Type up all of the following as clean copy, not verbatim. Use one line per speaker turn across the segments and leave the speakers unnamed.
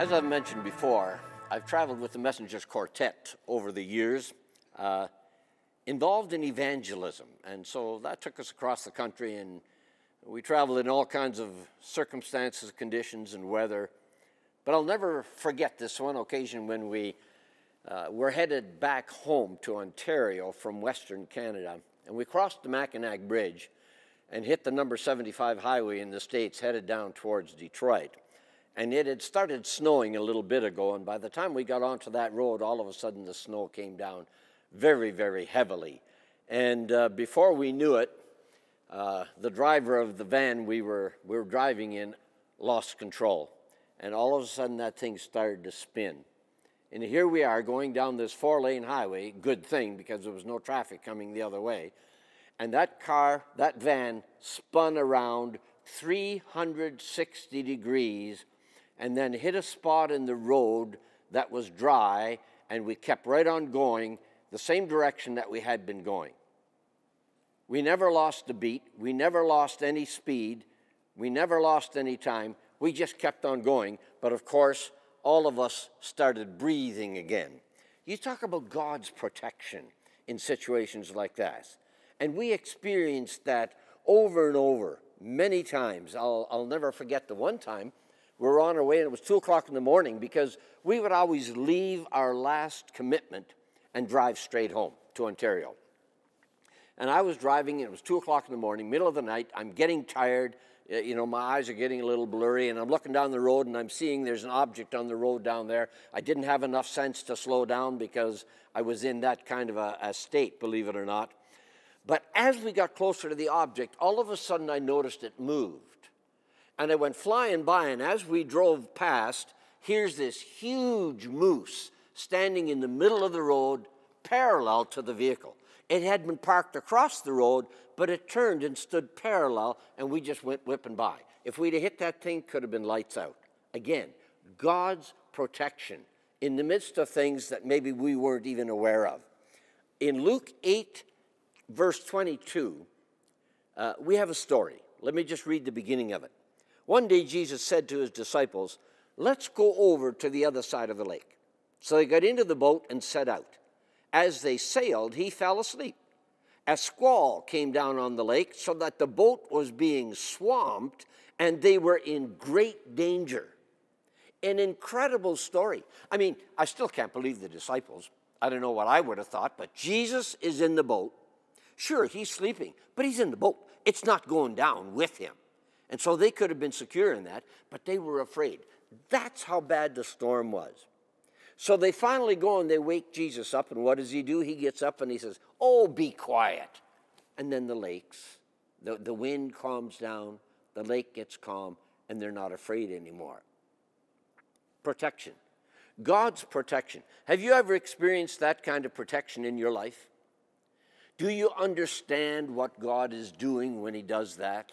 As I've mentioned before, I've traveled with the Messengers Quartet over the years, involved in evangelism. And so that took us across the country, and we traveled in all kinds of circumstances, conditions, and weather. But I'll never forget this one occasion when we were headed back home to Ontario from Western Canada. And we crossed the Mackinac Bridge and hit the number 75 highway in the States, headed down towards Detroit. And it had started snowing a little bit ago, and by the time we got onto that road, all of a sudden the snow came down very, very heavily. And before we knew it, the driver of the van we were driving in lost control. And all of a sudden that thing started to spin. And here we are going down this 4-lane highway, good thing because there was no traffic coming the other way. And that van spun around 360 degrees and then hit a spot in the road that was dry, and we kept right on going the same direction that we had been going. We never lost a beat. We never lost any speed. We never lost any time. We just kept on going. But of course, all of us started breathing again. You talk about God's protection in situations like that. And we experienced that over and over many times. I'll never forget the one time we were on our way, and it was 2 o'clock in the morning, because we would always leave our last commitment and drive straight home to Ontario. And I was driving, and it was 2 o'clock in the morning, middle of the night. I'm getting tired. You know, my eyes are getting a little blurry, and I'm looking down the road, and I'm seeing there's an object on the road down there. I didn't have enough sense to slow down because I was in that kind of a state, believe it or not. But as we got closer to the object, all of a sudden I noticed it moved. And it went flying by, and as we drove past, here's this huge moose standing in the middle of the road, parallel to the vehicle. It had been parked across the road, but it turned and stood parallel, and we just went whipping by. If we'd have hit that thing, could have been lights out. Again, God's protection in the midst of things that maybe we weren't even aware of. In Luke 8, verse 22, we have a story. Let me just read the beginning of it. One day Jesus said to his disciples, "Let's go over to the other side of the lake." So they got into the boat and set out. As they sailed, he fell asleep. A squall came down on the lake so that the boat was being swamped, and they were in great danger. An incredible story. I mean, I still can't believe the disciples. I don't know what I would have thought, but Jesus is in the boat. Sure, he's sleeping, but he's in the boat. It's not going down with him. And so they could have been secure in that, but they were afraid. That's how bad the storm was. So they finally go and they wake Jesus up, and what does he do? He gets up and he says, "Oh, be quiet." And then the wind calms down, the lake gets calm, and they're not afraid anymore. Protection. God's protection. Have you ever experienced that kind of protection in your life? Do you understand what God is doing when he does that?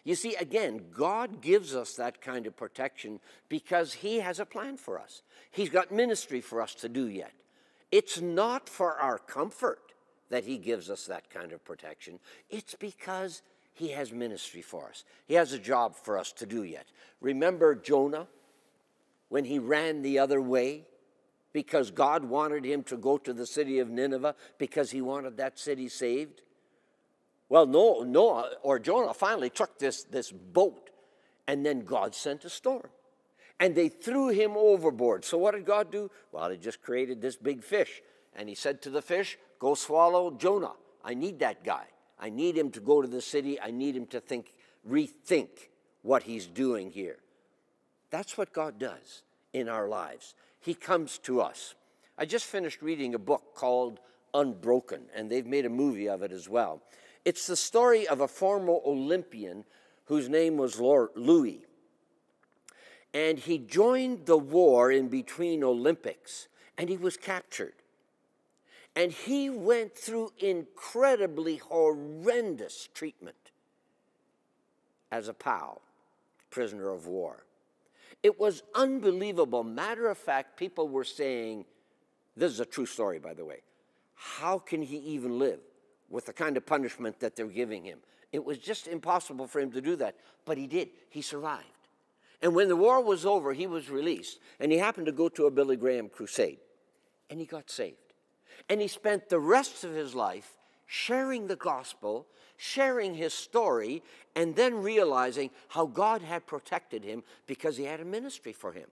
You see, again, God gives us that kind of protection because he has a plan for us. He's got ministry for us to do yet. It's not for our comfort that he gives us that kind of protection. It's because he has ministry for us. He has a job for us to do yet. Remember Jonah when he ran the other way because God wanted him to go to the city of Nineveh because he wanted that city saved? Well, Jonah finally took this boat, and then God sent a storm. And they threw him overboard. So what did God do? Well, he just created this big fish. And he said to the fish, "Go swallow Jonah. I need that guy. I need him to go to the city. I need him to rethink what he's doing here." That's what God does in our lives. He comes to us. I just finished reading a book called Unbroken, and they've made a movie of it as well. It's the story of a former Olympian whose name was Louis. And he joined the war in between Olympics, and he was captured. And he went through incredibly horrendous treatment as a POW, prisoner of war. It was unbelievable. Matter of fact, people were saying, this is a true story, by the way, how can he even live with the kind of punishment that they're giving him? It was just impossible for him to do that, but he did. He survived. And when the war was over, he was released. And he happened to go to a Billy Graham crusade. And he got saved. And he spent the rest of his life sharing the gospel, sharing his story, and then realizing how God had protected him because he had a ministry for him.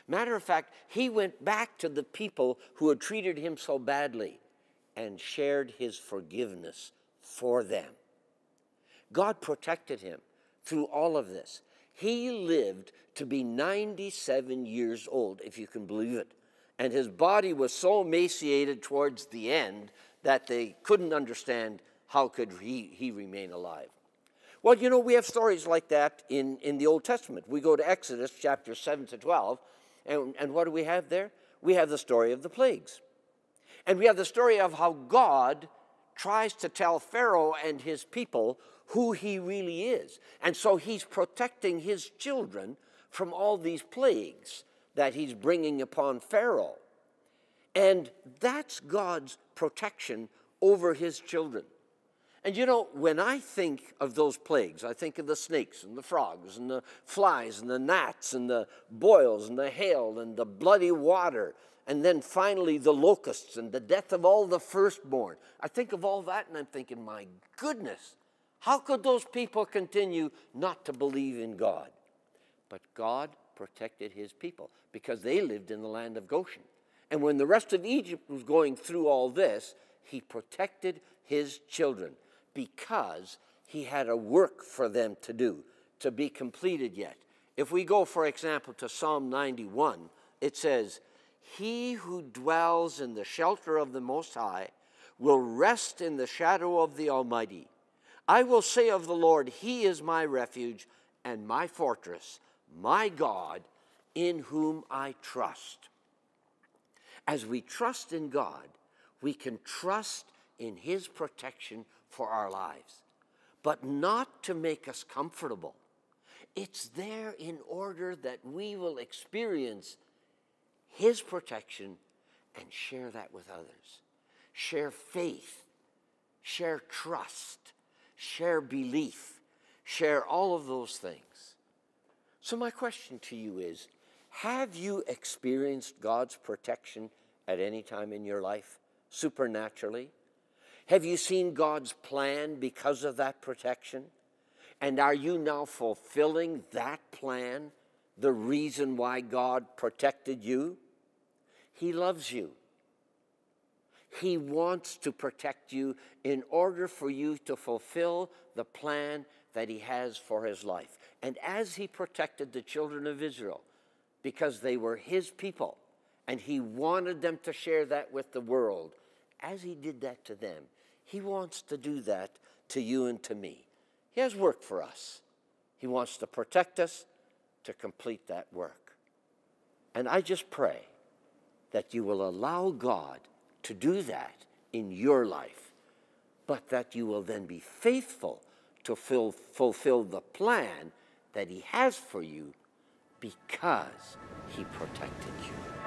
Matter of fact, he went back to the people who had treated him so badly and shared his forgiveness for them. God protected him through all of this. He lived to be 97 years old, if you can believe it. And his body was so emaciated towards the end that they couldn't understand how could he remain alive. Well, you know, we have stories like that in the Old Testament. We go to Exodus chapter 7 to 12, and what do we have there? We have the story of the plagues. And we have the story of how God tries to tell Pharaoh and his people who he really is. And so he's protecting his children from all these plagues that he's bringing upon Pharaoh. And that's God's protection over his children. And you know, when I think of those plagues, I think of the snakes and the frogs and the flies and the gnats and the boils and the hail and the bloody water, and then finally the locusts and the death of all the firstborn. I think of all that and I'm thinking, my goodness, how could those people continue not to believe in God? But God protected his people because they lived in the land of Goshen. And when the rest of Egypt was going through all this, he protected his children because he had a work for them to do, to be completed yet. If we go, for example, to Psalm 91, it says, "He who dwells in the shelter of the Most High will rest in the shadow of the Almighty. I will say of the Lord, he is my refuge and my fortress, my God, in whom I trust." As we trust in God, we can trust in his protection for our lives, but not to make us comfortable. It's there in order that we will experience his protection and share that with others. Share faith, share trust, share belief, share all of those things. So my question to you is, have you experienced God's protection at any time in your life, supernaturally? Have you seen God's plan because of that protection? And are you now fulfilling that plan, the reason why God protected you? He loves you. He wants to protect you in order for you to fulfill the plan that he has for his life. And as he protected the children of Israel, because they were his people, and he wanted them to share that with the world, as he did that to them, he wants to do that to you and to me. He has work for us. He wants to protect us to complete that work. And I just pray that you will allow God to do that in your life, but that you will then be faithful to fulfill the plan that he has for you because he protected you.